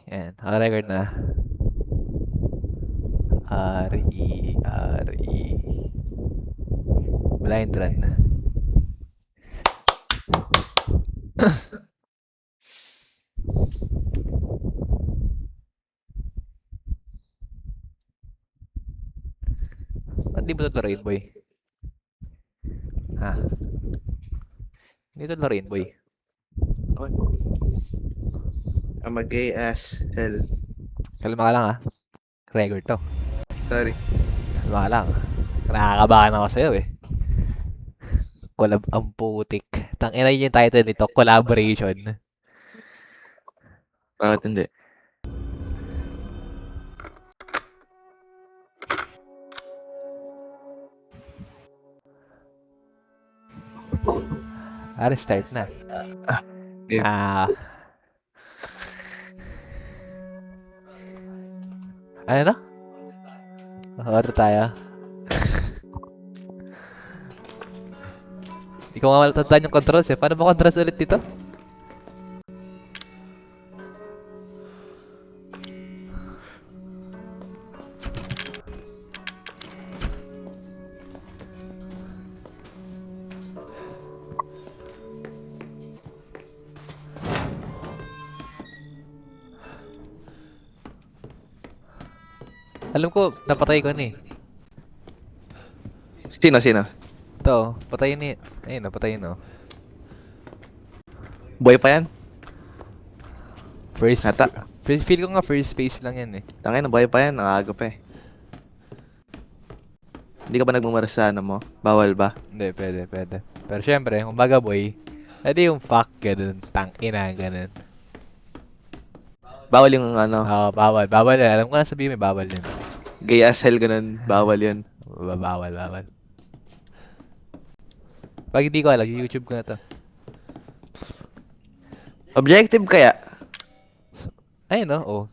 Ayan, naka-record na. R-E, R-E. Blind run. Ba't di mo ito laruin, boy? Ha? Hindi ito laruin, boy. Okay. I'm a gay as hell. Kalma ka lang, ha? Record to. Sorry. Kalma ka lang. Nakakabahan ako sa'yo, eh. Collab ang putik. Tangina yun yung title nito, collaboration. Bakit hindi? Start na. Game. Ano na? Order tayo. Hindi ko nga matatandaan yung controls, eh. Paano ba controls ulit dito? Alam ko, napatay ko na, eh. Sino? Ito, patayin ni... Ayun, napatayin, no. Boy pa yan? First... Nata. Feel ko nga first phase lang yan, eh. Tangin na boy pa yan. Ang aga pa eh. Hindi ka ba nagmamaras sa ano mo? Bawal ba? Hindi, pwede. Pero syempre, kung baga boy, edi yung fuck, ganun. Tangina, ganun. Bawal yung ano? Oo, bawal. Bawal yan. Alam ko na sabihin may bawal yun. Gay as hell ganun. Bawal yun. Bawal. Pag hindi ko alam, YouTube ko na to. Objective kaya? Ayun, no? Oh.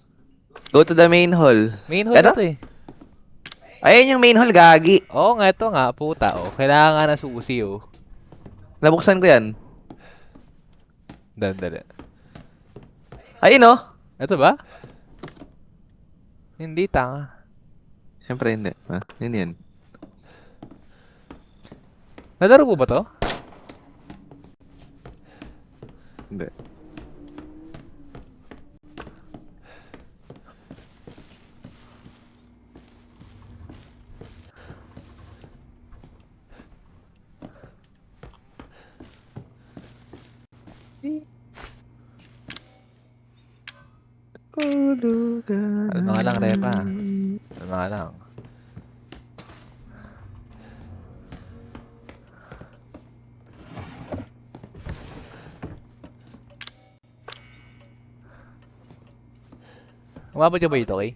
Go to the main hall. Main hall Ano? na to, eh. Ayun yung main hall, gagi. Oo nga, ito nga, puta, oh. Kailangan nga na susi, oh. Nabuksan ko yan. Dali. Ayun oh. Ito ba? Hindi, tanga. Siyempre hindi. Yun yan. Nadaro mo ba to? Hindi. Alam nga lang, Repa. Alam nga lang. Umabot ka ba ito, Kay?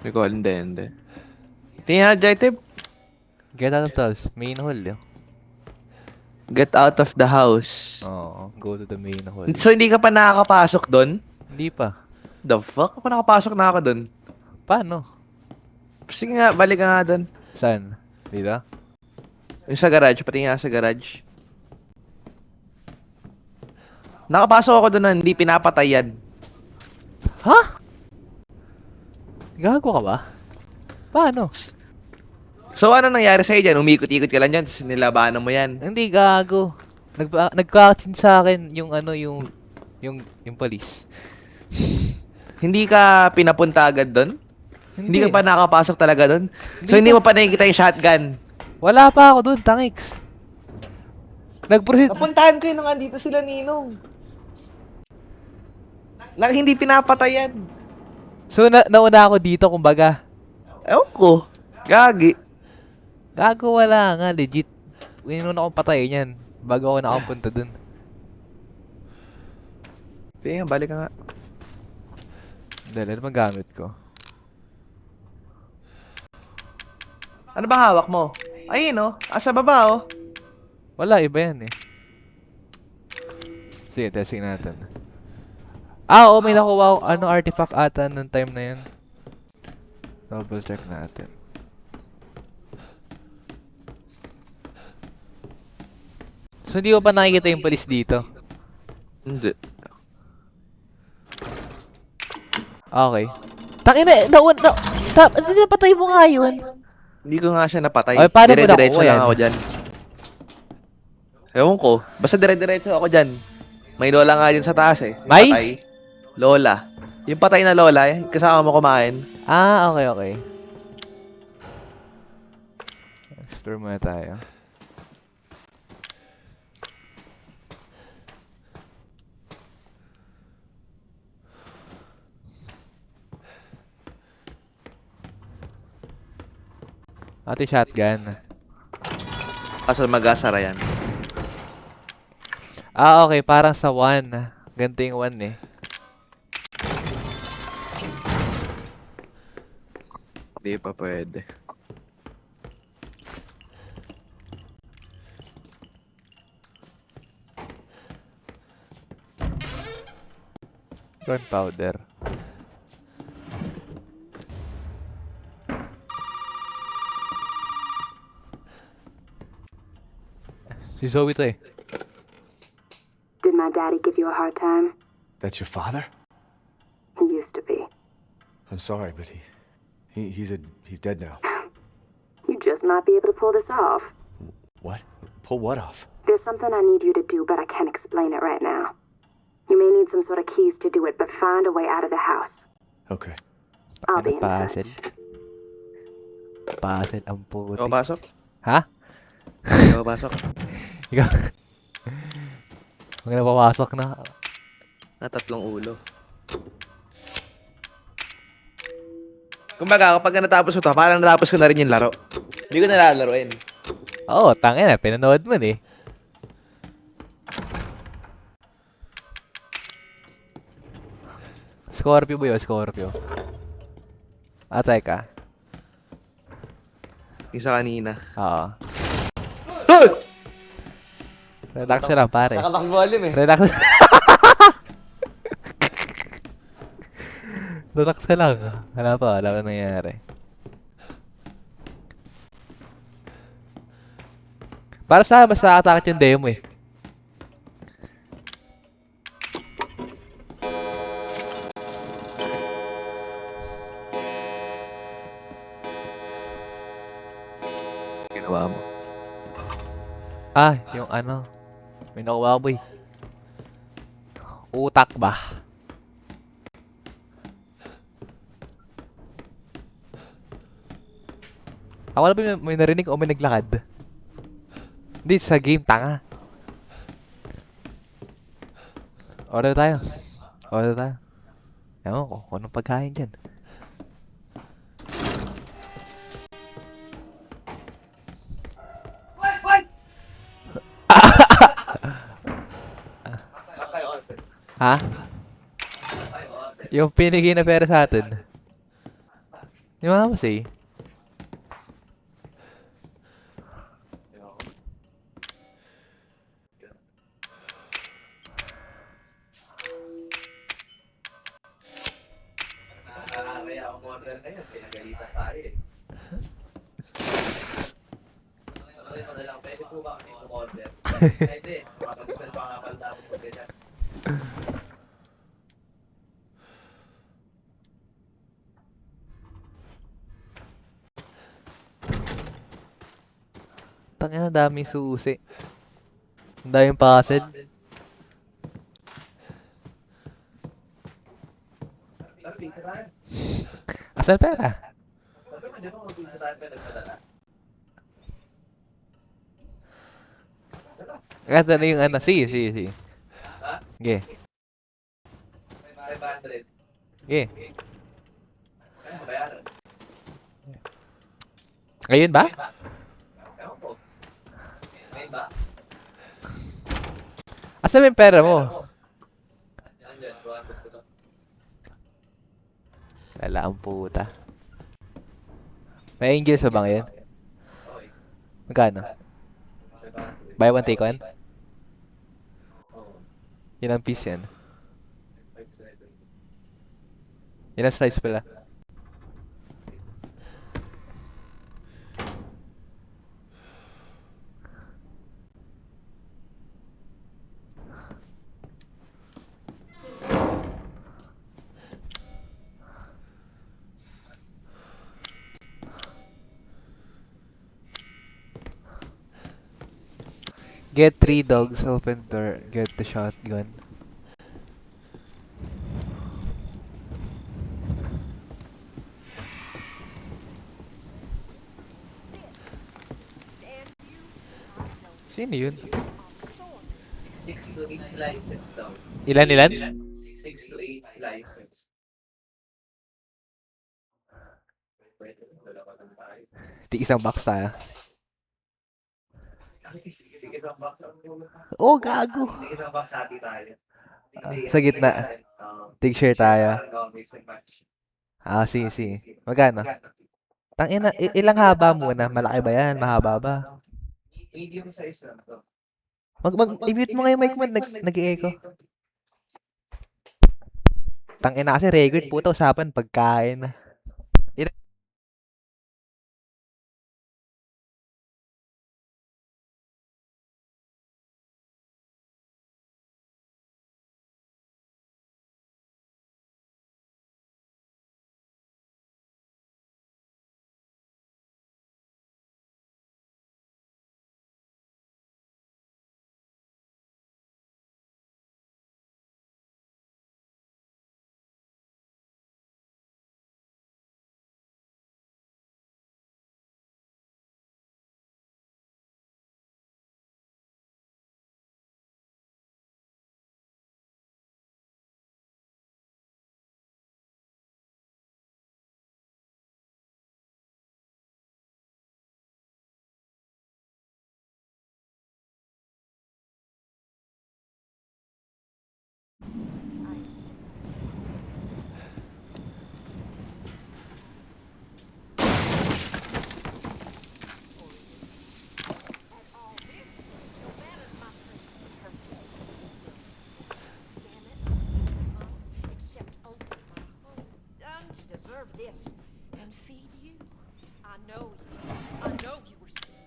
Recall, hindi. Tingnan objective. Get out of the house. Main hall, yun. Get out of the house. Oo, go to the main hall. So hindi ka pa nakakapasok doon? Hindi pa. The fuck? Ako nakapasok na ako doon. Paano? Sige nga, balik ka nga doon. Saan? Dito? Yung sa garage, pati nga sa garage. Nakapasok ako doon, hindi pinapatay yan. Ha? Gago ka ba? Paano? So ano nangyari sa'yo dyan? Umikot-ikot ka lang dyan, tapos nilabanan mo yan. Hindi, gago. Nagka-chin sa akin yung ano, yung police. Hindi ka pinapunta agad doon? Hindi ka pa nakapasok talaga doon? So hindi mo pa nakikita yung shotgun? Wala pa ako doon, tangiks. Nag-proceed. Napuntahan ko yun nung andito sila Ninong. Nang hindi pinapatay yan. So, nauna ako dito, kumbaga. Ewan ko. Gagi. Gago, wala nga, legit. Inuna akong patayin yan bago ako nakapunta dun. Sige, balik ka nga. Dali, ano bang gamit ko? Ano ba hawak mo? Ayun oh. Asa baba oh. Wala, iba yan eh. Sige, testing natin. Oo, may nakuha ako, artifact ata nung time na yun. Double check natin. So, hindi ko pa nakikita yung police dito. Hindi. Okay. Tangina, hindi napatay mo nga yun. Hindi ko nga siya napatay. Ay, paano mo Dire-diretso nakuha lang yan? ako dyan. Ewan ko. Basta dire-diretso ako dyan. May lola nga dyan sa taas eh. Yung May? patay. Lola. Yung patay na lola eh. Kasama mo kumain. Ah, okay, okay. Explore muna tayo. Ate shotgun. Kaso mag-asara yan. Ah, okay. Parang sa 1. Ganito yung 1 eh. Hindi pa pwede. Gunpowder. Si Zoe to eh. Did my daddy give you a hard time? That's your father? He used to be. I'm sorry, but he's dead now. You just might be able to pull this off. What? Pull what off? There's something I need you to do, but I can't explain it right now. You may need some sort of keys to do it, but find a way out of the house. Okay. I'll be in touch. Puzzle. Puzzle ang puti. Ikaw pasok? Ha? Ikaw pasok? Ikaw. Huwag na papasok na. Na tatlong ulo. Kumbaga, kapag natapos ko to, parang natapos ko na rin yung laro. Hindi ko nalalaroin. Oo, tangin na. Pinanood mo eh. Scorpio ba yun? Scorpio. Ah, teka. Isa kanina. Oo. Hoy! Relax na lang, pare. Nakapag-volume eh. Relax. Relax ka lang. Wala pa nangyayari. Para sa akin, basta atakit yung demo eh. Ginawa mo. Ah, yung ano. May nakuha boy. Utak ba? Ako na ba may narinig o may naglakad? Hindi, sa game, tanga. Order tayo. Order tayo. Ewan ko, kung anong pagkain dyan. Ha? Yung pinigay na pera sa atin. Yung mga mas eh. Kaya ako order kayo, pinagalitan tayo eh. Ano na lang, pwede po ba kami order? Pwede, makasagusan pa nga pala dapat po ganyan. Tangina, daming susi. Ang daming puzzle. Asan pera? Ganda na yung ano. Sige. Sige. Sige. Ngayon ba? Asan ba yung pera mo? Lala ang puta. May English ba bang yun? Magkano? Buy one take one? Yun ang piece yan. Yun ang slice pala. Get 3 dogs, open door, get the shotgun. Sino yun? 6 to 8 slices daw. Ilan? 6 to 8 slices. Pwede, dalawa lang tayo. Isang box tayo. Sige lang ba? Oh, gago! Sige lang ba sa atin tayo? Sa gitna. Tig share tayo. Sige. Magkano? Tangina, ilang haba muna? Malaki ba yan? Mahaba ba? Medium size lang to. I-mute mo nga yung mic mo, nag-i-echo. Tangina kasi record, puta, usapan pagkain. Except open my home, done to deserve this, and feed you. I know you were stealing.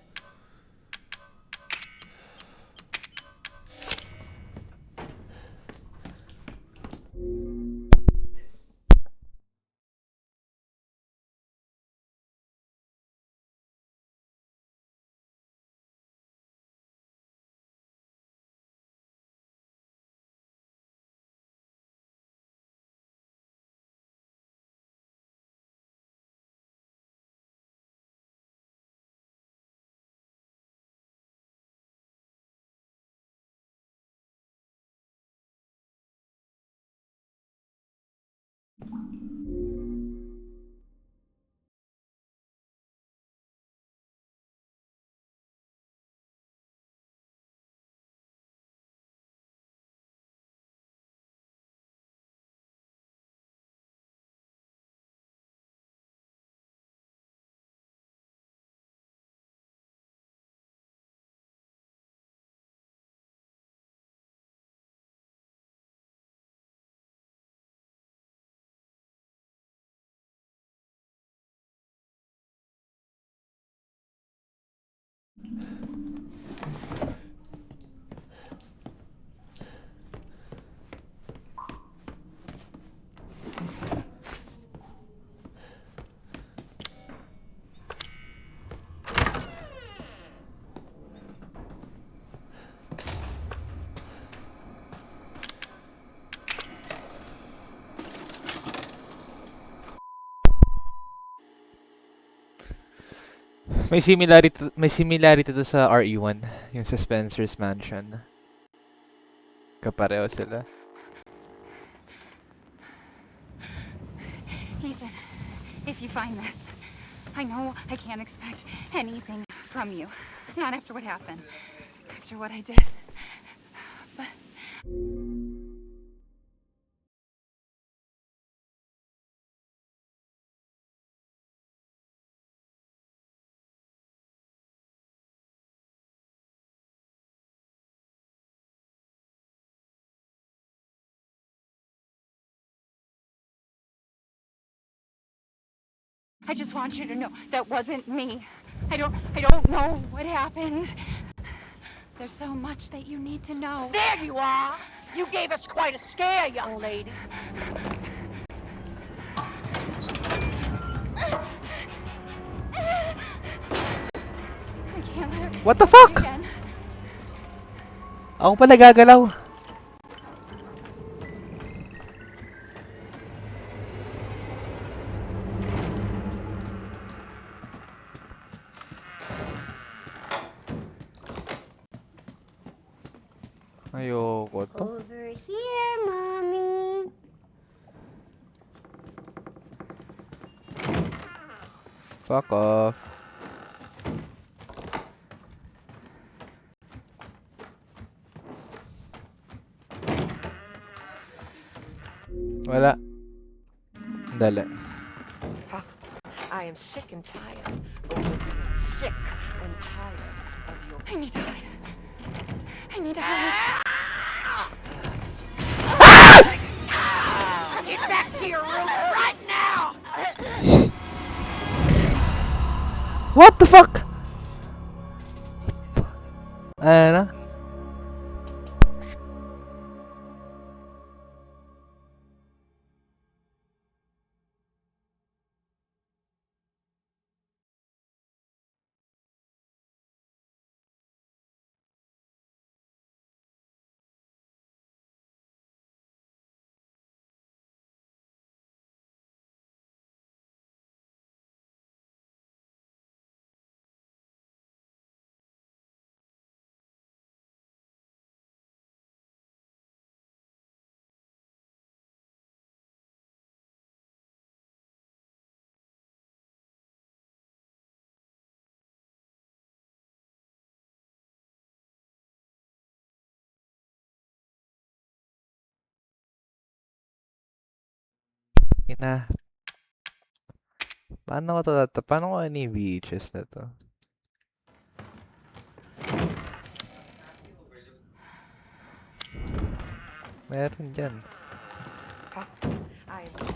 May similarity to sa RE1, yung sa Spencer's Mansion. Kapareho sila. Ethan, if you find this, I know I can't expect anything from you. Not after what happened. After what I did. But... I just want you to know that wasn't me. I don't know what happened. There's so much that you need to know. There you are! You gave us quite a scare, young lady. I can't let her What the do it fuck? again. Ako pala gagalaw. Ayoko to. Over here, Mommy. Fuck off. Wala. Dali. I am sick and tired. Over being sick and tired of your. I need to hide. I need to hide. Get back to your room right now! What the fuck? Ano? Ina. Paano ko to? Paano ko ini VHS na to? Meron dyan. I am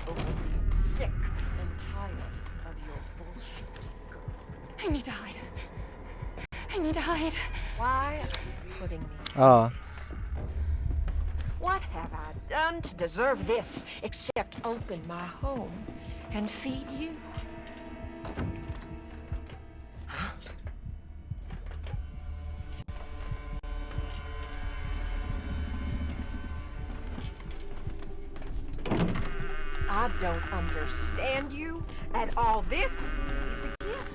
over being sick and tired of your bullshit. I need to hide. I need to hide. Why are you putting me? Oo. What have I done to deserve this except open my home and feed you? I don't understand you at all. This is a gift.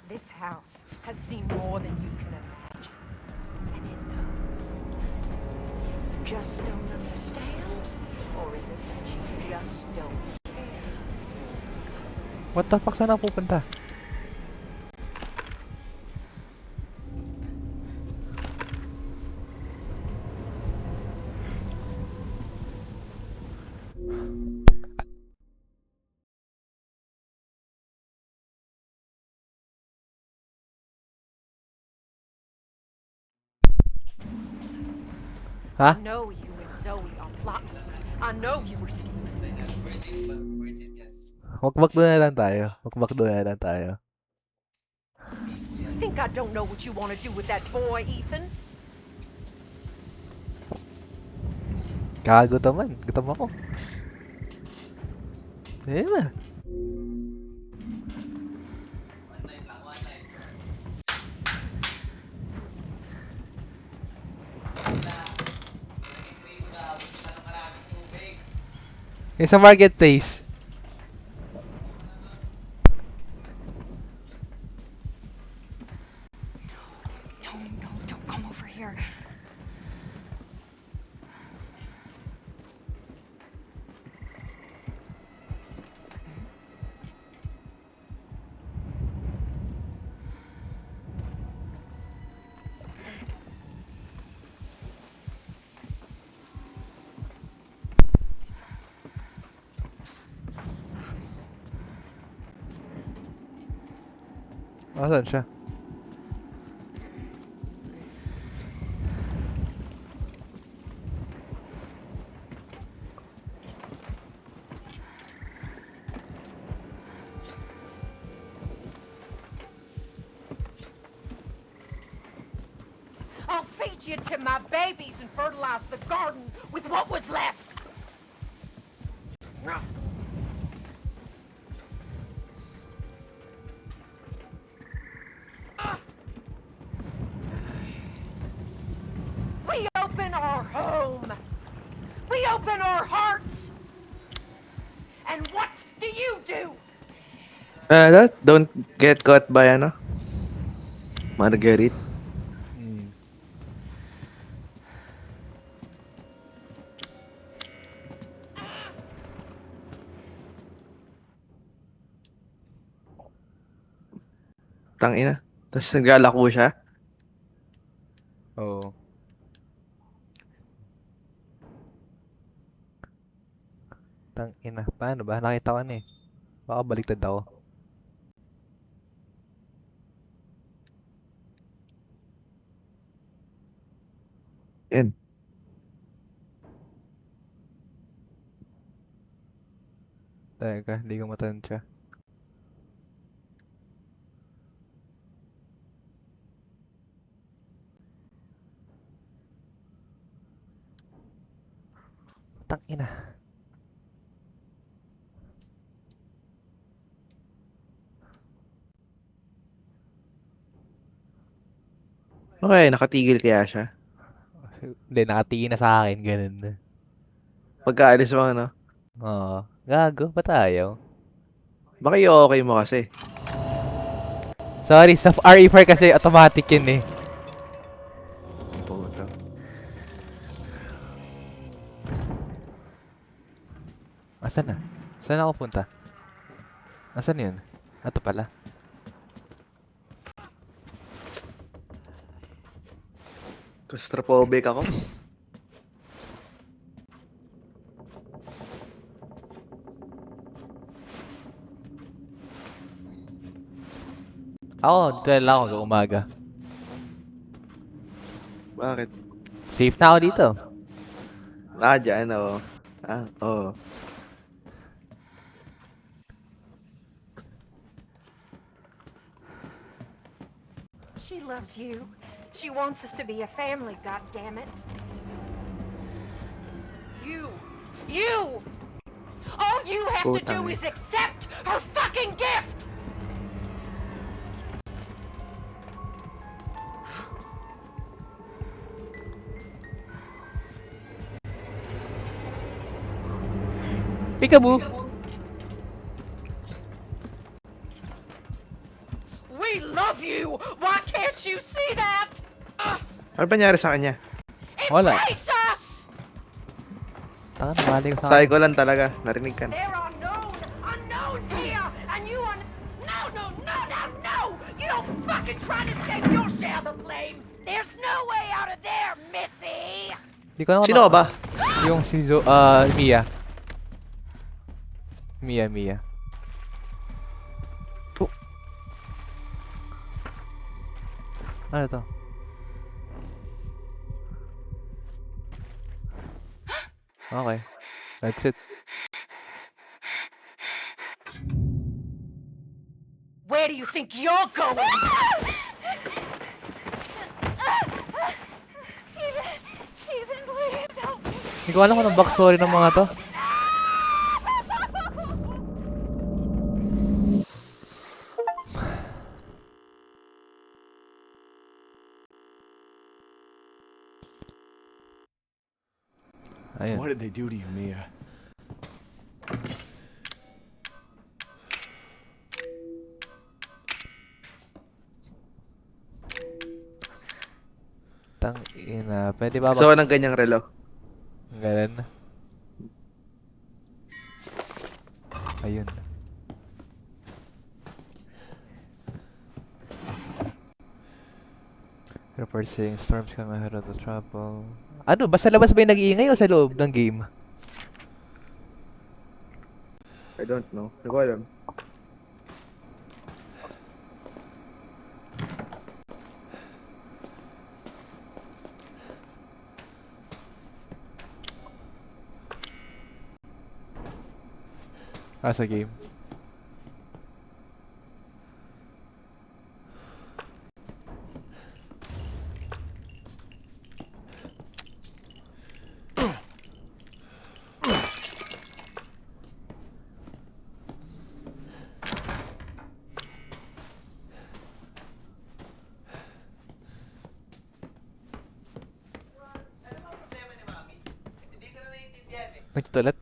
This house has seen more than you can imagine. And it knows. You just don't understand? Or is it that you just don't care? What the fuck? Saan ako pupunta? Ha? I know you and Zoe are plotting. I know you were scheming. Makbak doon na lang tayo. Makbak doon na lang tayo. Think I don't know what you want to do with that boy, Ethan? Kakagutom man. Gutom ako. Ayun na. Yung sa marketplace. No, no, don't come over here. Asan siya? I'll feed you to my babies and fertilize the garden with what was left. in our hearts. And what do you do? Don't get caught by Marguerite. Hmm. Tangina. Tapos naglalako siya. Oo. Tangina. Paano ba? Nakita ko na eh. Baka baliktad ako. Yan. Teka, hindi ko matansya. Tangina. Okay, nakatigil kaya siya. Hindi, nakatingin na sa akin. Ganun. Pagkaalis mo, Oo. Gago. Ba't ayaw? Baka okay mo kasi. Sorry, sa RE4 kasi automatic yun eh. Puto. Asan na? Saan ako punta? Asan yun? Ito pala. Claustrophobic ako. Ako, dahil lang ako hanggang umaga. Bakit? Safe na ako dito. Dyan, oo. Oo. She loves you. She wants us to be a family, goddammit. You! All you have to do Putang is accept her fucking gift! Peekaboo! We love you! Why can't you see that? Ano ba nangyari sa kanya? Wala. Embrace us! Taka, nabali ko sa Sabi akin. ko lang talaga. Narinig ka. There are unknowns here, and you are... No! You don't fucking try to escape your share of the blame! There's no way out of there, Missy! Hindi ko naman Sino ka ba? Yung si Mia. Mia. Ano to? Okay. That's it. Where do you think you're going? Ethan, please help me. Hindi ko alam kung anong backstory ng mga to. Ayun. What did they do to you, Mia? Tangina. Pwede ba Gusto ko ng ganyang relo. Ganun. Ayun. Report saying storms come ahead of the trouble. Ano? Basta labas ba yung nag-iingay o sa loob ng game? I don't know. Hindi ko alam. Sa game. Wait ulit.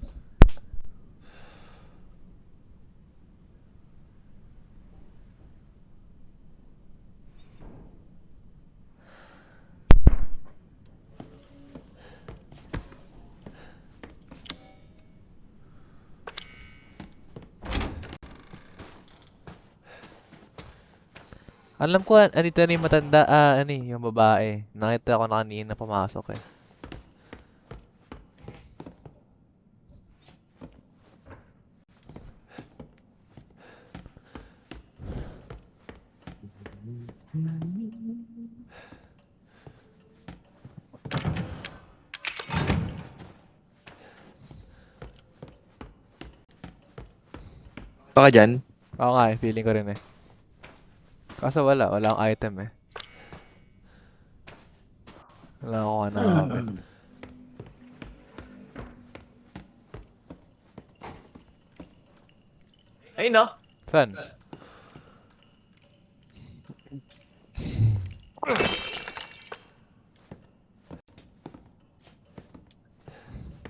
Alam ko, andito na yung matanda, yung babae. Nakita ko na kanina pumasok eh. Baka dyan. Oo nga eh, feeling ko rin eh. Kaso wala akong item eh. Wala ako hanapin. Ayun no? Saan?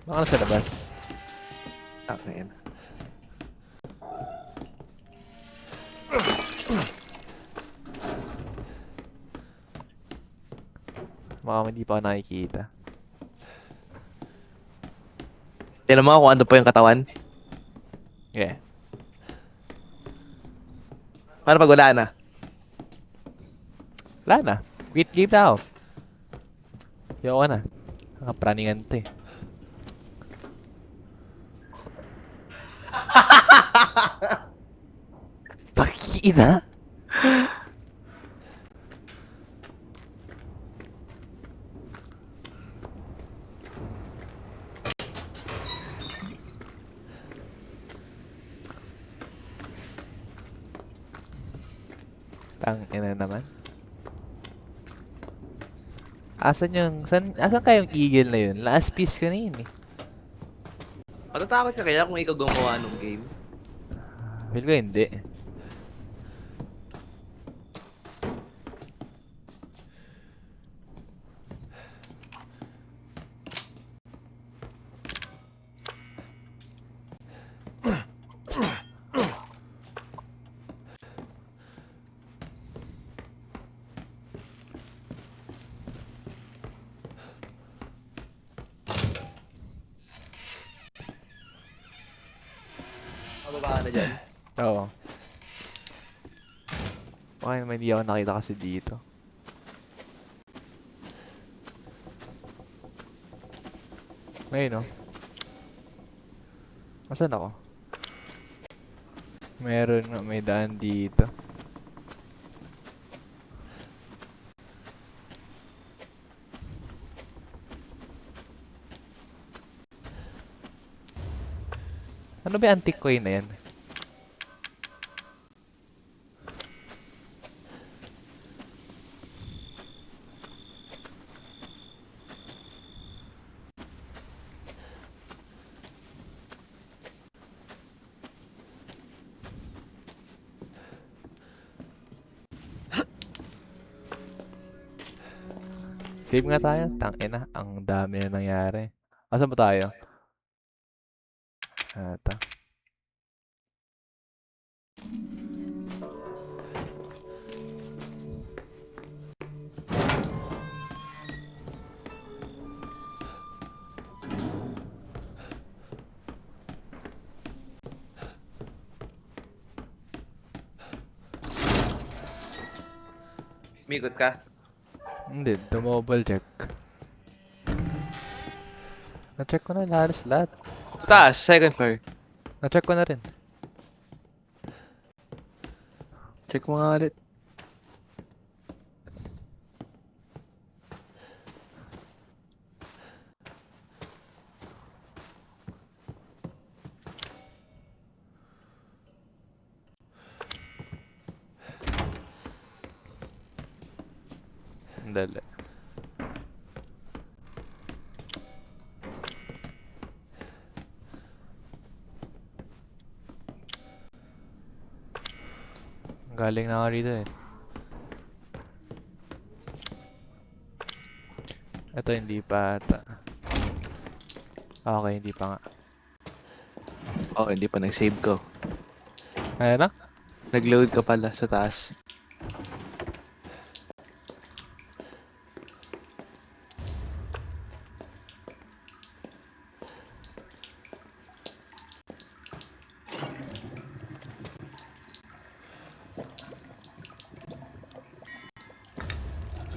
Baka nasa labas. Na yan. Baka hindi pa ako nakikita. Tignan mo kung ano pa yung katawan. Yeah. Paano pag wala na? Wala na. Quit game na ako. Ayoko na. Nakapraningan to eh. Pakina? Tangina naman. Asan kayong eagle na yun? Last piece ko na yun eh. Matatakot ka kaya kung ikaw gumawa ng game? Feel ko hindi. Mababa na dyan. Oo. Okay naman hindi ako nakita kasi dito. Ngayon oh. Asan ako? Meron nga, may daan dito. Ano ba yung antique coin na yan? Save nga tayo. Tangina, ang dami na nangyari. Asan ba tayo? Ata. Mikot ka? Hindi, tumobile check. Na-check ko na lahat. Taas, second floor. Na-check ko na rin. Check mo nga ulit. Dali. Galing na ako rito eh. Ito hindi pa ata. Okay, hindi pa nga. Oh, hindi pa nag-save ko. Ayan na. Nag-load ka pala sa taas.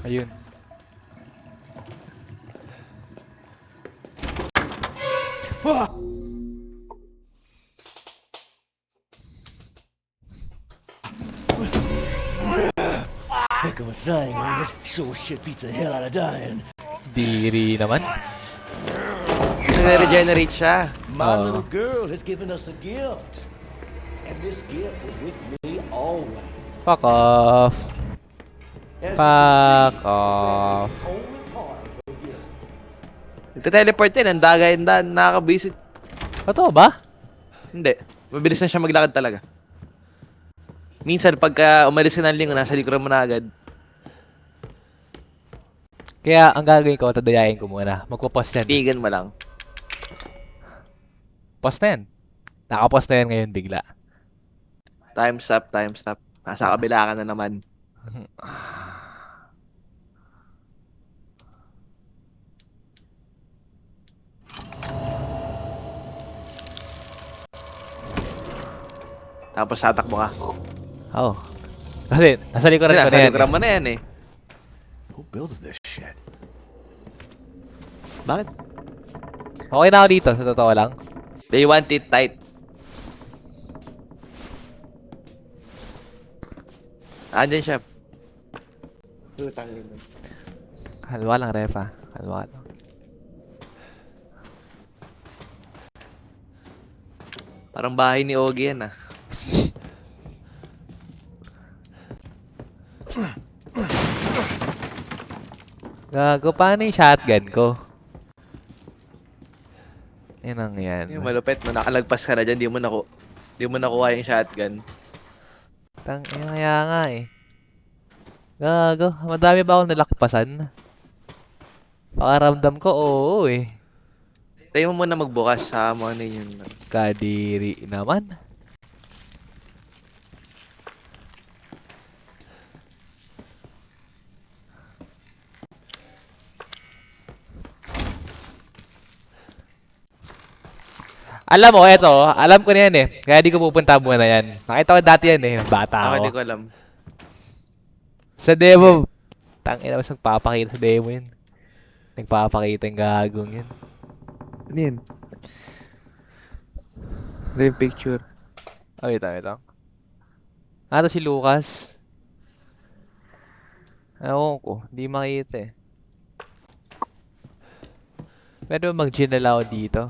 Ayun. Heck of a thing, ain't it? Sure shit beats the hell out of dying. Diri naman. Nare-regenerate siya. My Oh. little girl has given us a gift. And this gift is with me always. Fuck off. As you can Fuck see, off. that's the only part of the gift. Nagte-teleport yan. Ang dagay, nakakabisit. Totoo ba? Hindi. Mabilis na siya maglakad talaga. Minsan, pagka umalis ka ng lingo, nasa likuran mo na agad. Kaya ang gagawin ko, tadayain ko muna. Magpo-post yan. Tigan mo lang. Post na yan. Nakapost na yan ngayon bigla. Time stop, time stop. Nasa kabila ka na naman. Tapos tatakbo ka. Oo. Kasi, nasa likuran ko Nasa na yan. likuran mo na yan eh. Who builds this shit? Bakit? Okay na ako dito, sa totoo lang. They want it tight. Andyan siya. Putang ina. Kalwa lang, Refa. Kalwa lang. Parang bahay ni Ogie yan ah. Gago, paano yung shotgun ko? Yan ang yan. Yung malupit mo, nakalagpas ka na dyan, di mo nakuha yung shotgun. Yan kaya nga eh. Gago, madami ba akong nalakpasan? Pakaramdam ko, oo eh. Tayo mo muna magbukas sa mo ano yun. Kadiri naman. Alam mo, alam ko na yan eh. Kaya di ko pupunta muna yan. Nakita ko dati yan eh, nung bata Ako ako. di ko alam. Sa demo, tangina mas nagpapakita sa demo yun. Nagpapakita yung gagong yun. Ano yan? Ano yung picture? Oh, wait lang. Ito si Lucas. Ewan ko, di makita eh. Pwede ba mag-ginal ako dito?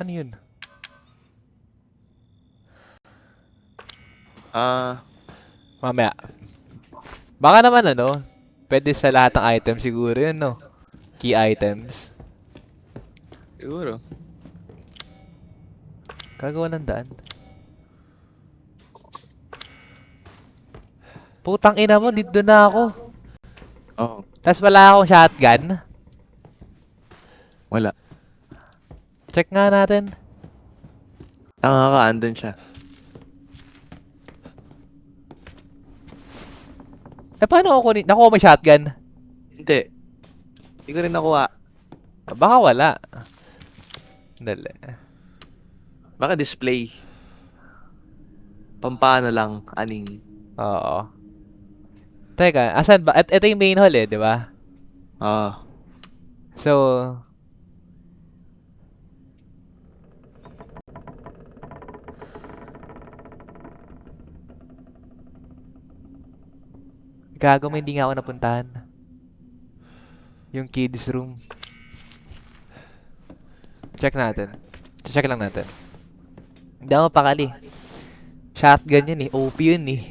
Ano yun? Mamaya. Baka naman pwede sa lahat ng items siguro yun, no? Key items. Siguro. Gagawa ng daan. Putang ina mo, dito na ako. Oo. Tapos wala akong shotgun. Wala. Check nga natin. Tanga ka, andun siya. Paano ako kunin? Nakuha mo yung shotgun? Hindi. Hindi ko rin nakuha. Baka wala. Dali. Baka display. Pampano lang, aning. Oo. Teka, asan ba? Ito yung main hall eh, di ba? Oo. So, gago mo, hindi nga ako napuntahan. Yung kids room. Check natin. Check lang natin. Hindi ako pakali. Shotgun yun eh. OP yun eh.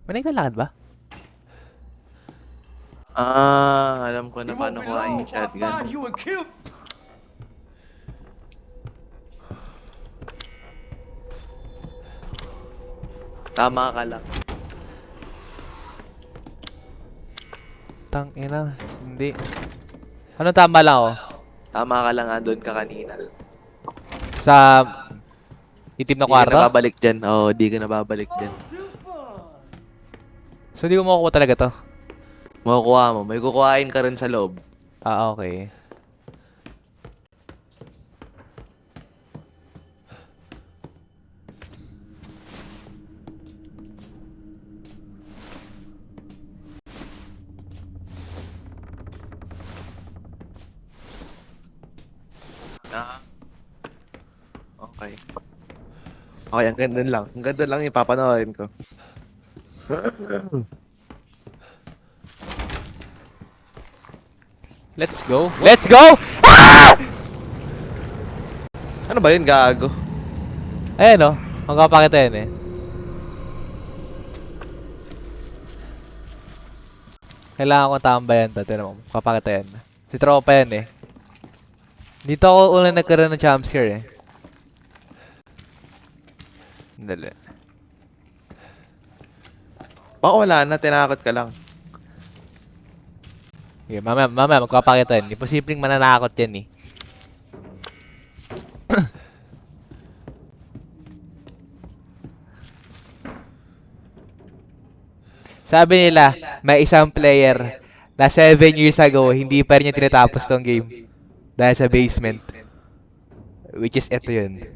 May naglalakad ba? Alam ko na paano kuhain yung shotgun. you and kill. Tama ka lang. Tangina. Hindi. Ano tama lang ako? Tama ka lang nga doon ka kanina. Sa itim na Di ka na kwarto? babalik dyan. Oo, di ka na babalik dyan. So, di ko makukuha talaga to? Makukuha mo. May kukuhain ka rin sa loob. Ah, okay. Okay. Okay, ang ganda lang. Ang ganda lang yung papanoorin ko. Let's go. Let's go! Ah! Ano ba yun, gago? Ayan o. Magpapakita yan eh. Kailangan ko tambayan to. Tira mo. Magpapakita yan. Si tropa yan eh. Dito ako ulang nagkaroon ng jumpscare eh. Dali. Baka wala na, tinakot ka lang. Okay, mamaya magpapakita yan. Imposibleng mananakot yan eh. Sabi nila, may isang player na 7 years ago, hindi pa rin niya tinatapos tong game. Dahil sa basement. Which is ito yun.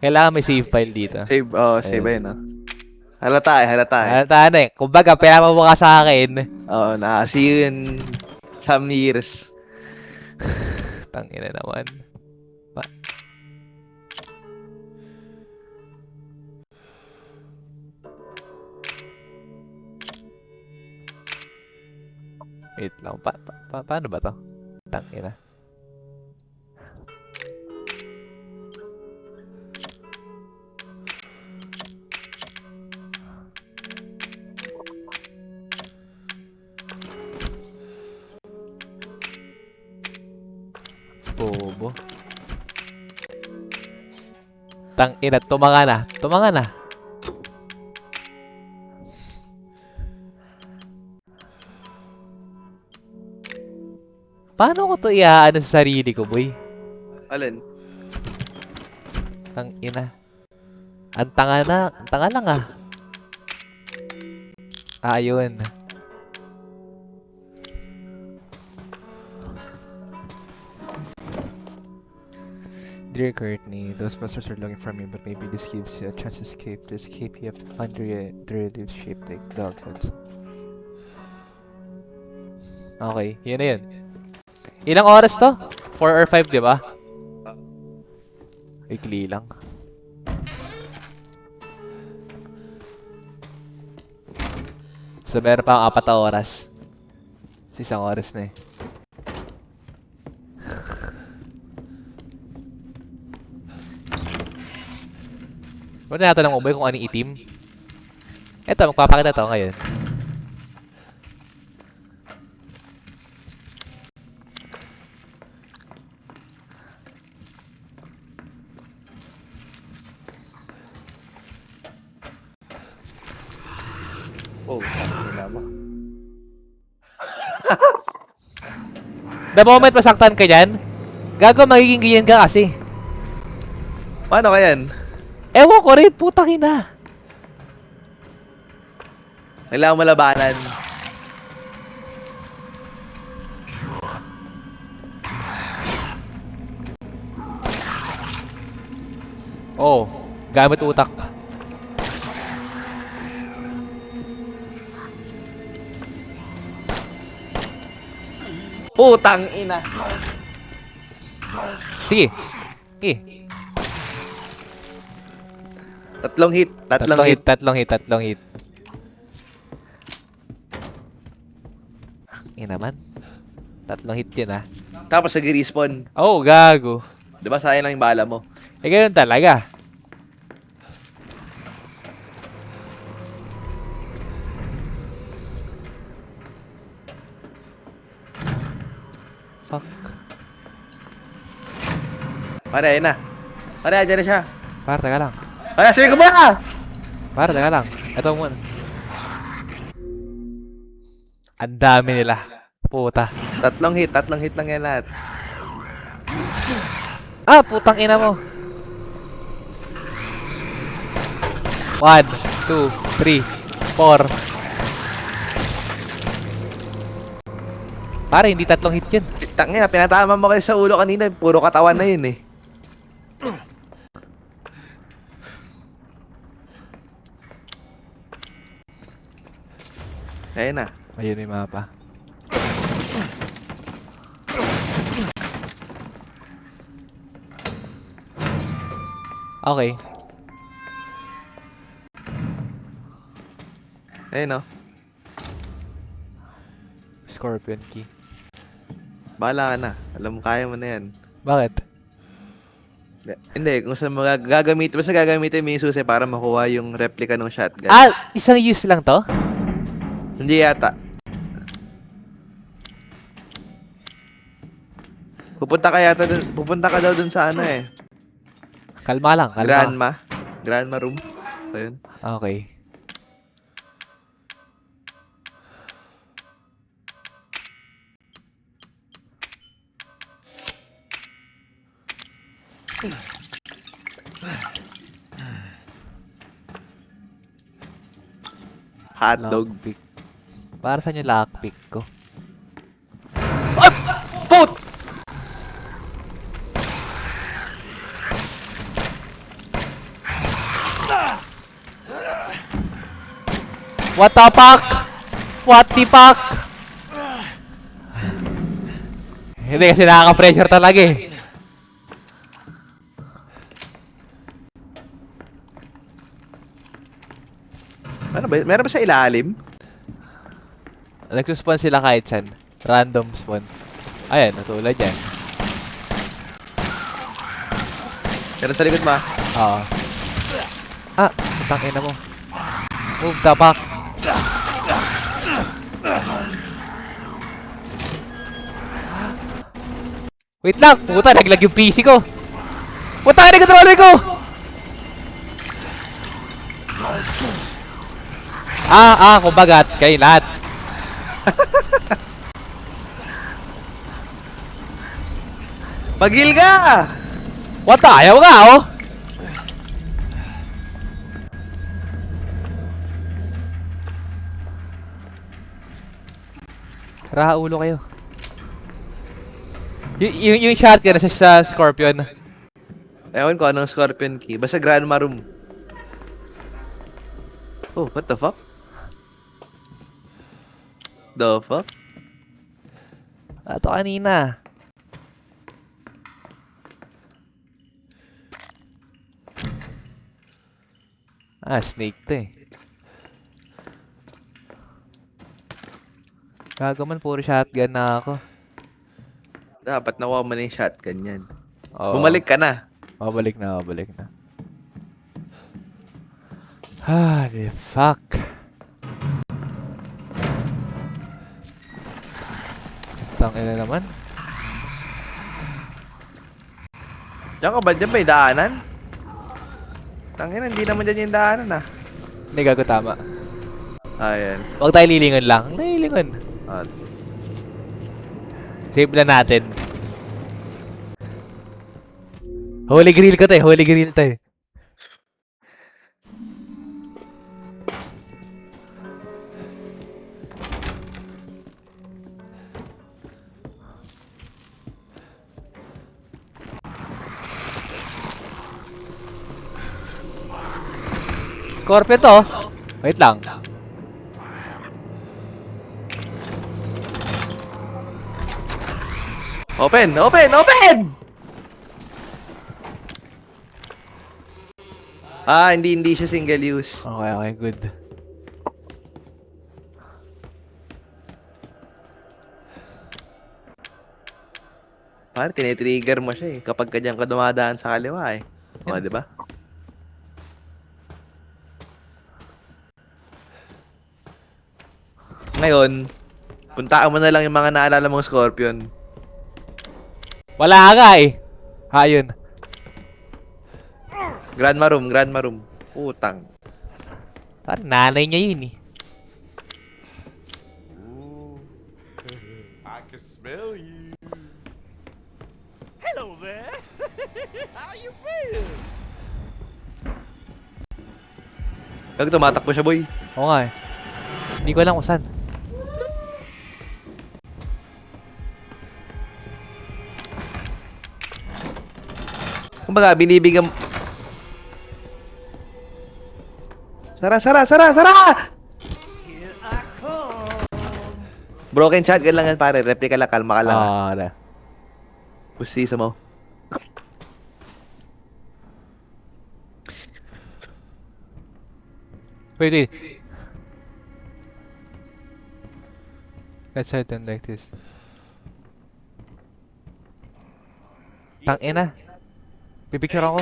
Kailangan may save file dito. Save, save ayun, ah. Halata eh. Halata na eh. Kumbaga, pinapamukha sa akin. Oo, see you in some years. Tangina naman. Wait lang. Paano ba to? Tangina. Bobo. Tangina, tumanga na. Tumanga na. Paano ko to iaano sa sarili ko, boy? Alin? Tangina. Ang tanga na. Ang tanga lang ah. Ah, ayun. Dear Courtney, those monsters are looking for me, but maybe this gives you a chance to escape. To escape, you have to find the relief shaped like dog heads. Okay, yun na yun. Ilang oras to? 4 or 5, di ba? Ikli lang. So, meron pa ang 4 na oras. Sa isang oras na eh. Ba't natanong mo ba kung anong itim? Eto, magpapakita to ngayon. Oh, wala mo. The moment masaktan ka dyan, gago magiging ganyan ka kasi. Paano ka yan? Ewan ko rin, putang ina. Kailangan malabanan. Oh, gamit utak. Putang ina. Sige. Sige. Tatlong hit. Tatlong hit. Naman. Tatlong hit yun ah. Tapos nag-respawn. Oh, gago. Diba sayang lang yung bala mo? Eh, ganun talaga. Pare, ayun na. Pare, andyan na siya. Para, teka lang. Ay, sige ko ba? Para, teka lang. Ito muna. Ang dami nila. Puta. Tatlong hit lang yan lahat. Ah, putang ina mo. 1, 2, 3, 4. Para, hindi tatlong hit yun. Tangina, pinatama mo kayo sa ulo kanina. Puro katawan na yun eh. Ayun na. Ayun yung mapa. Okay. Ayun o. Scorpion key. Bahala ka na. Alam mo, kaya mo na yan. Bakit? Hindi, kung saan mo gagamitin, basta gagamitin mo yung susi para makuha yung replica ng shotgun. Ah, isang use lang to? Hindi yata. Pupunta ka daw dun sa ano eh. Kalma lang, kalma. Grandma room. Ayun. Okay. Hotdog. Lockpick. Para saan yung lockpick ko? Put! What the fuck? What the fuck? Hindi kasi nakaka-pressure talaga eh. Ano ba? Meron ba sa ilalim? Nag-spawn sila kahit saan. Random spawn. Ayan, natulad yan. Meron sa likod mo. Oo. Ah, putang ina mo. Move the fuck. Wait lang! Puta, naglag yung PC ko! Puta, nag-controller ko! Kumbaga, kayo lahat. Pagil ka! What the? Ayaw nga, oh! Raha ulo kayo. Yung shotgun sa Scorpion. Ewan ko anong Scorpion key. Basta Grandma room. Oh, what the fuck? The fuck? Ito kanina. Snake to eh. Gago man, puro shotgun na ako. Dapat nakuha mo na yung shotgun yan. Oo. Bumalik ka na. Babalik na. The fuck. Tangina naman. Diyan ka ba? Diyan may daanan? Tangina, hindi naman dyan yung daanan ah. Hindi, gago, tama. Ayan. Huwag tayo lilingon lang. Lilingon. At Save na natin. Holy Grail ko to eh. Holy Grail to eh. Scorpion to. Wait lang. Open! Hindi siya single use. Okay, good. Parang tinitrigger mo siya eh. Kapag ka dyan ka dumadaan sa kaliwa eh. O, di ba? Ngayon, puntaan mo na lang yung mga naalala mong Scorpion. Wala nga eh. Ayun. Grandma room. Putang. Parang nanay niya yun eh. I can smell you. Hello there. How you feel? Pag tumatakbo siya, boy. Oo nga eh. Hindi ko alam kung saan. Kumbaga, binibigyan... Sara! Here I come. Broken shotgun lang yan, pare. Replica lang, kalma ka lang. Na. Pustisa mo. Wait. Let's hide them like this. Tangina. Pipicture ako.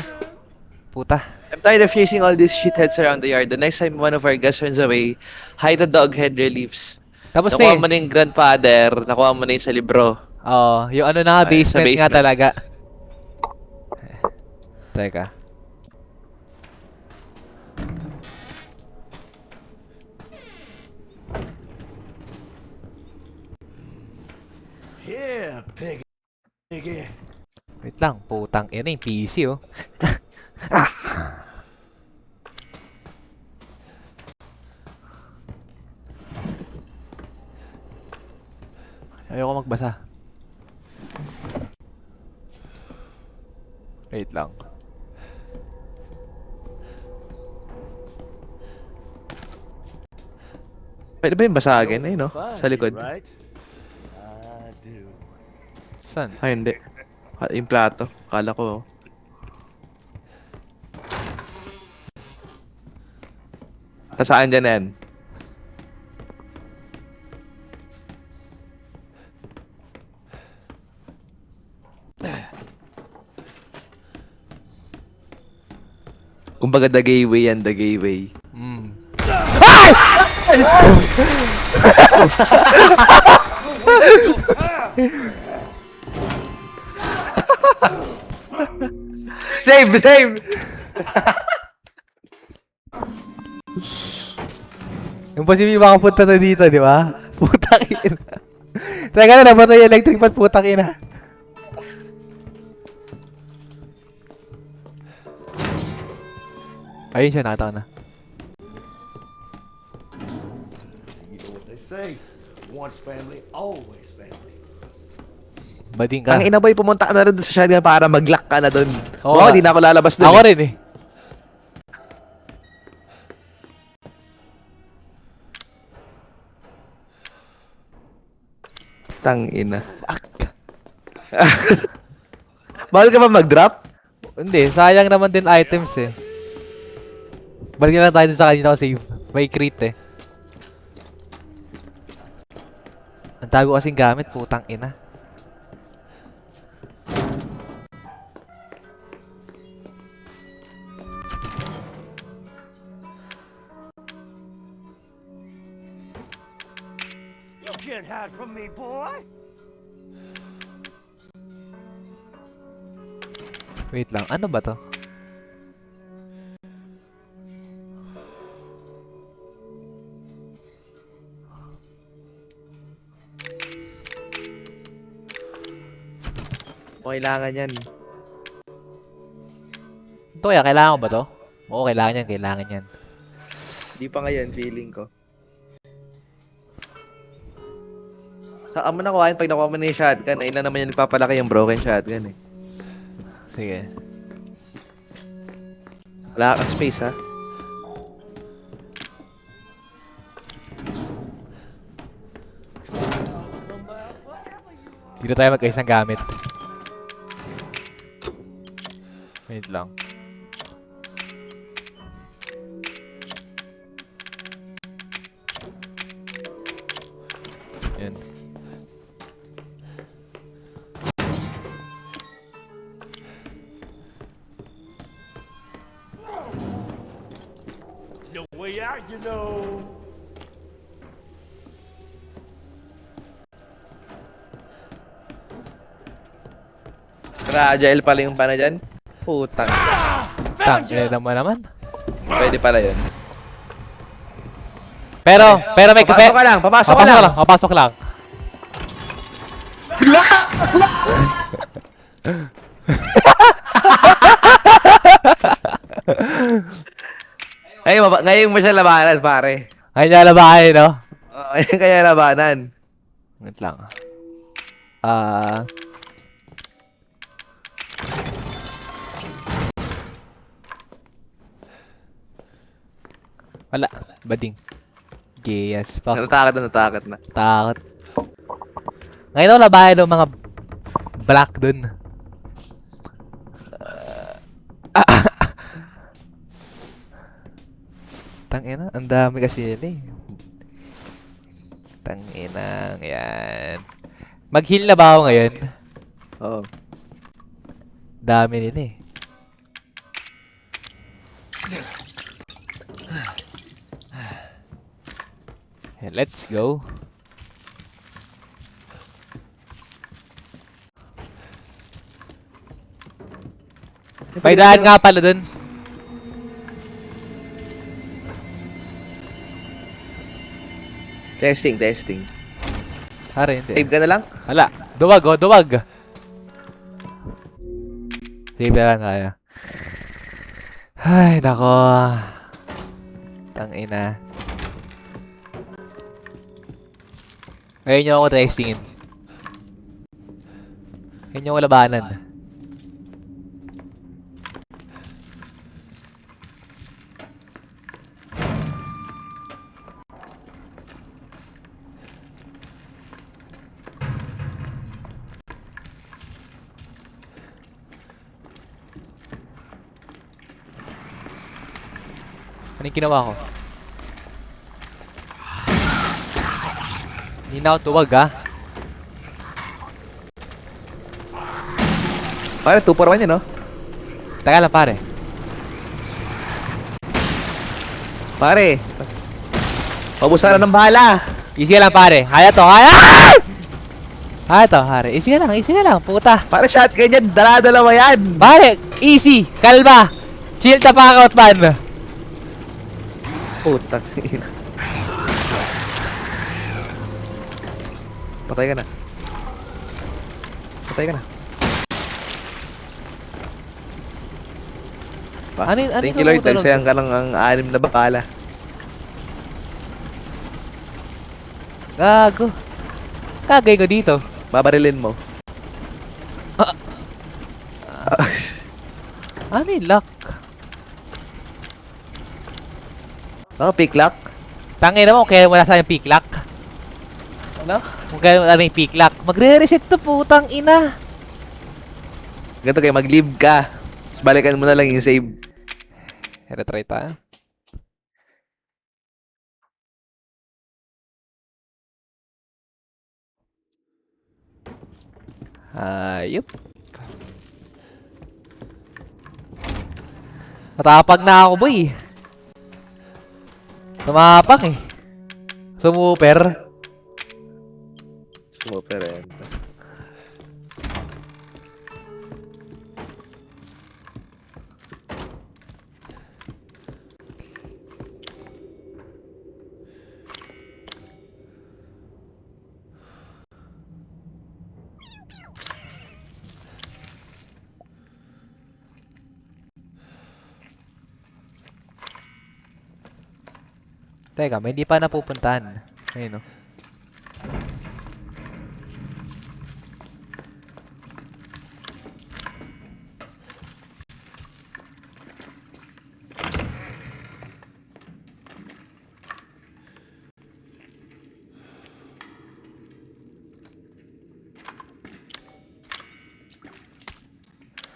Puta. I'm tired of chasing all these shitheads around the yard. The next time one of our guests runs away, hide the dog head reliefs. Tapos na Nakuha eh. mo na yung grandfather, nakuha mo na yung sa libro. Oo, yung ano na nga, Ay, sa basement nga basement. talaga. Teka. Here, piggy. Wait lang, putang ina yung PC oh. Ayoko magbasa. Wait lang. Pwede ba yung basagin? Ayun, no? Fine, Sa likod. Right? I do. Saan? Ay, hindi. Yung plato. Kala ko. Saan dyan yan? Kumbaga, the gay way yan, the gay way. Mm. Save! Imposible makapunta na dito, di ba? Putang ina. Teka na, nabatay yung electric pan, putang ina. Ayun siya, nakita ko na. You know what they say. Once family, always family. Bading ka. Ang ina boy, pumunta ka na rin sa shotgun para mag-lock ka na doon. Oo Oo, nga. di na ako lalabas doon. Ako rin eh. Tang ina. Mahal ka ba mag-drop? Hindi, sayang naman din items eh. Balik na lang tayo dun sa kanina ko save. May crit eh. Ang tago kasing gamit, putang ina. You can't hide from me, boy. Wait lang, ano ba to? Kailangan yan. Ito kaya, kailangan ko ba to? Oo, kailangan yan. Di pa ngayon, feeling ko. Saan mo nakuhain pag nakuha mo na yung shotgun? Ayun na naman yung nagpapalaki yung broken shotgun eh. Sige. Wala kang space ha. Dito tayo mag-ayos ng gamit. Wait lang. Yan. No way out, you know. Fragile pala yung pana dyan. Putang. Tangina naman. Pwede pala yun. Pero may Papasok ka lang, papasok ka lang. Papasok lang. Ngayon mo siya labanan, pare. Ay, nalabahan, no? Ngayon kaya labanan. Wait lang. Wala. Bading. Gay as fuck. Natakot na. Takot. Ngayon ako labahan ng mga black dun. Tangina, ang dami kasi yun eh. Tangina, yan. Mag-heal na ba ako ngayon? Oo. Dami nila eh. Okay, let's go. May daan nga pala dun. Testing. Hari, hindi. Save ka na lang? Hala, duwag oh, duwag. Save na lang kaya. Ay, nako. Tangina. Ngayon nyo ako testingin. Ngayon nyo ako labanan. Anong ginawa ko? Hindi na ako tuwag ha. Pare, 2 for 1 yun, no? Taka lang pare. Pare. Pabusan na ng bala. Easy ka lang pare. Kaya to. Kaya! Kaya to pare. Easy ka lang. Puta. Pare, shotgun yan. Dala-dalawa yan. Pare, easy. Kalma. Chill ta pa out man. Putang ina. Patay ka na. Thank you Lord, nagsayang ka ng ang 6 na bala. Gago. Kagay ko dito. Babarilin mo. Ano yung lock? Oh, pick lock. Tangina mo, kaya wala sa'yo pick lock. Ano? Kung kaya wala may pick lock. Magre-reset to putang ina. Ganito kayo, mag-leave ka. Tapos balikan mo na lang yung save. Retry tayo. Ayup. Matapag na ako, boy. Tumapang eh. Sumuper. Super yan. Teka, may hindi pa napupuntahan. Ayun, no?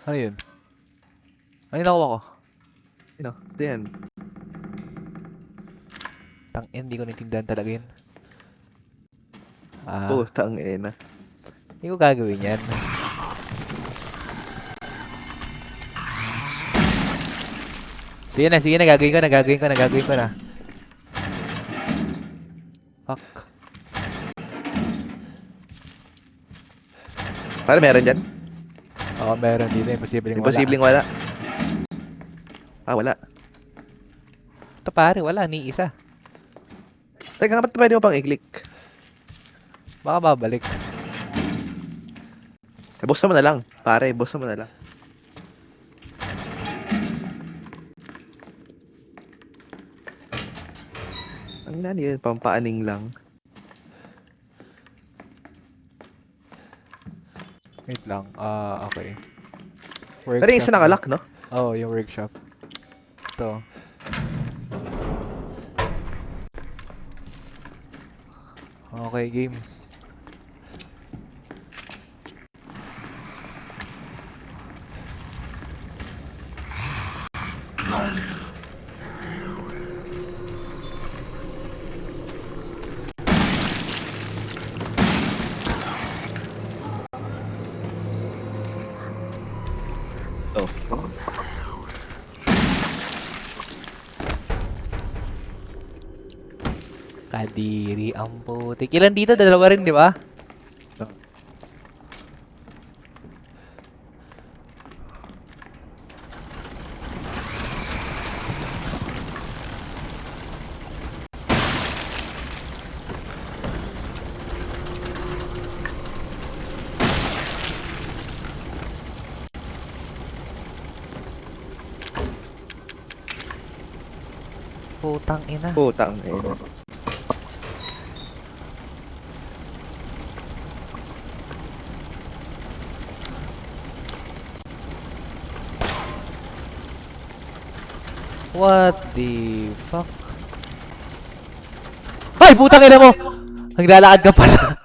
Ano yun? Ano yung nakuha ko? Ito yan. Hindi ko naintindihan talaga yun. Putang ina. Hindi ko gagawin yan. Sige na, gagawin ko na. Fuck. Pare, meron dyan? Oo, meron dito. Imposibleng wala. Imposibleng wala. Ah, wala. Ito pare, wala, ni isa. Teka, ba't pwede mo pang i-click? Baka babalik. Buksan mo na lang. Pare, buksan mo na lang. Ang nani yun, pampaaning lang. Wait lang. Okay. Pero yung isa nakalock, no? Oo, yung workshop. Ito. Okay, game. Oh, fuck. Kadiri ang putik. Ilan dito? Dalawa rin, di ba? Putang ina. Putang ina. What the fuck? Ay, putang ina mo! Naglalakad ka pala.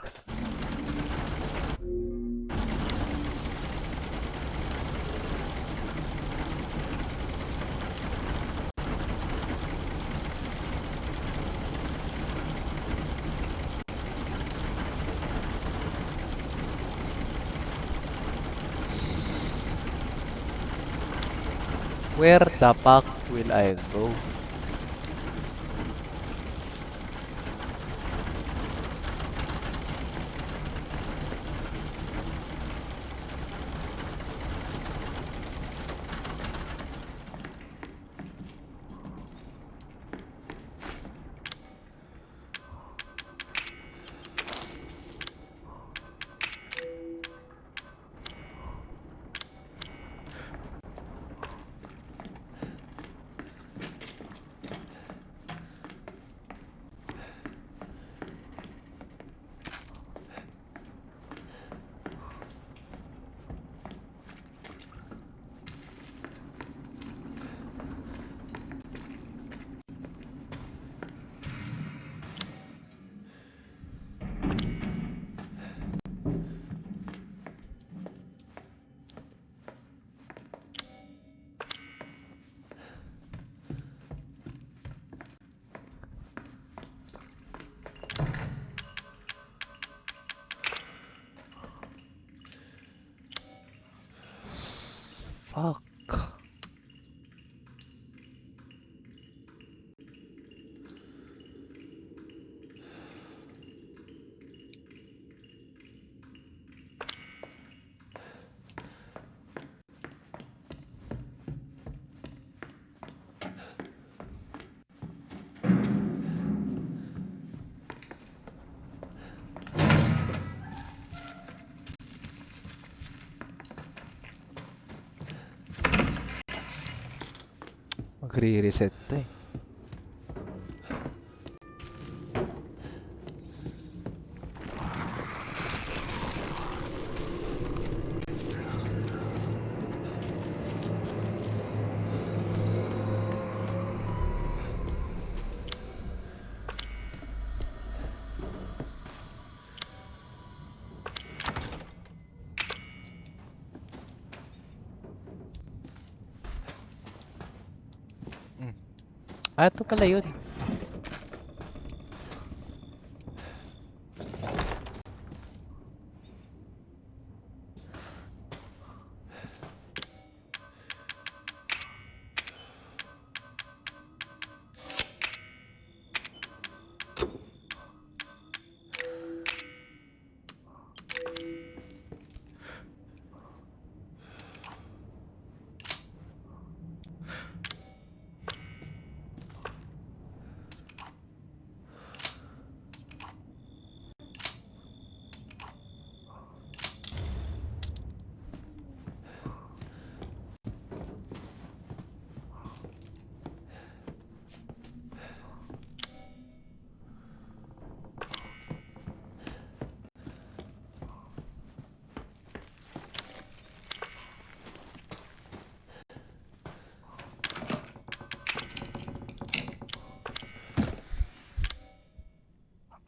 Where the fuck will I go? Fuck. Magre-reset to eh. Ah, ito pala yun.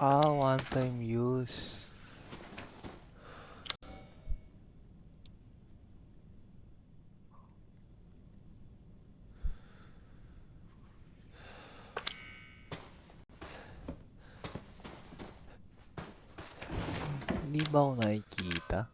Ah, one time use. Hindi ba ako nakikita?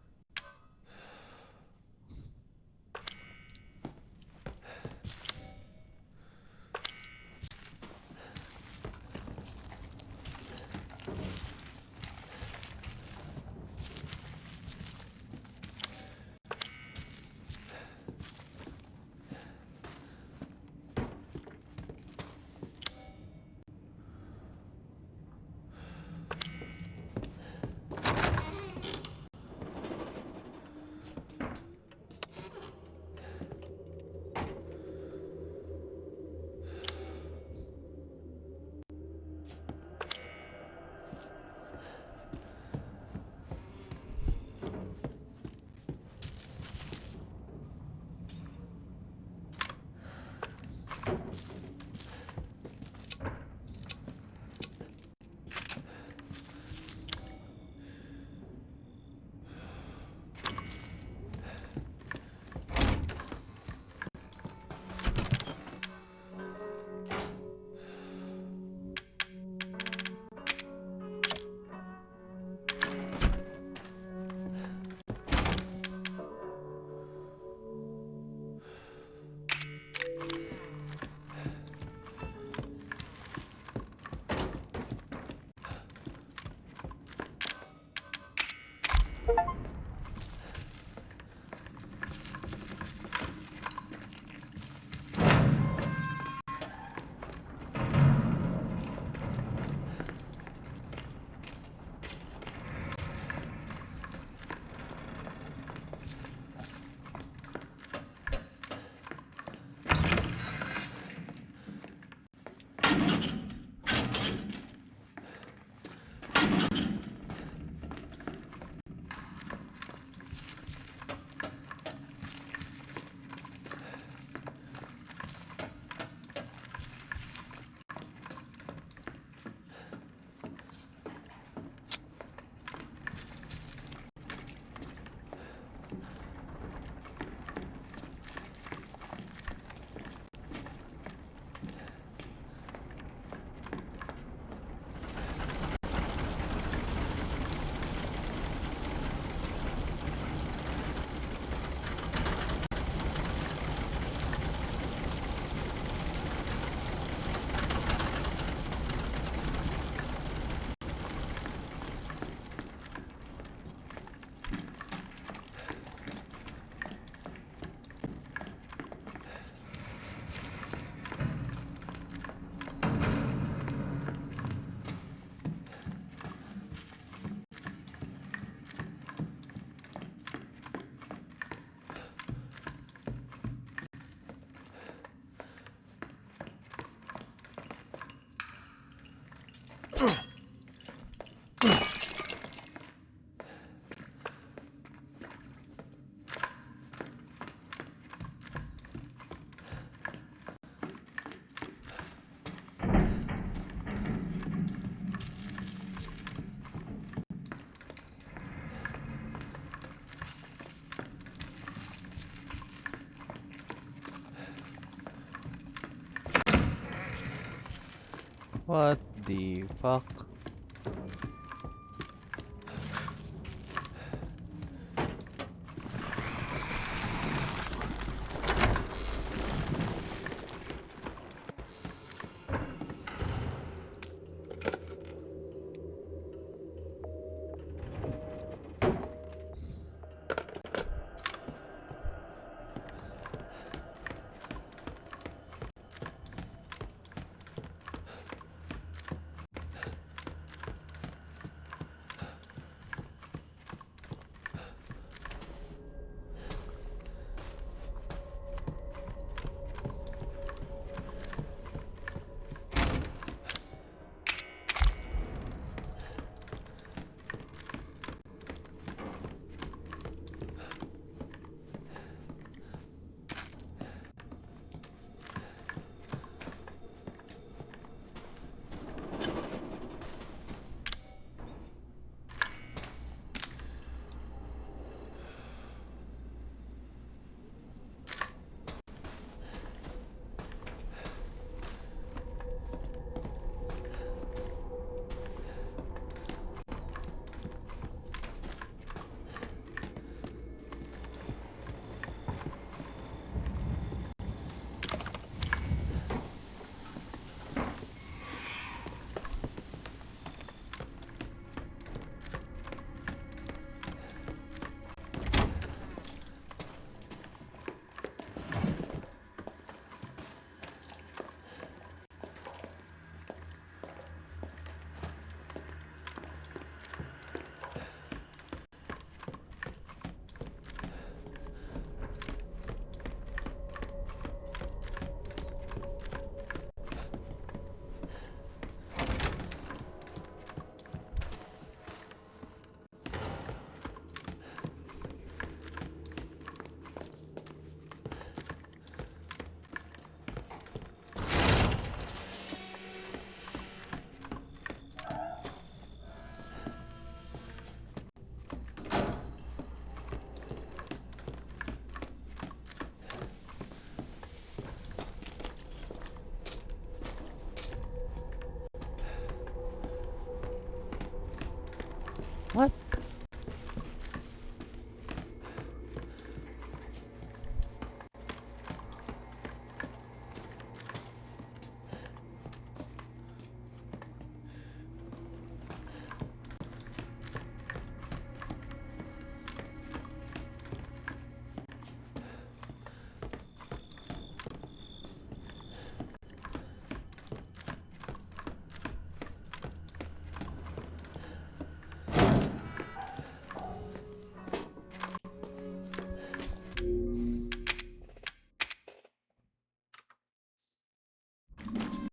What the fuck?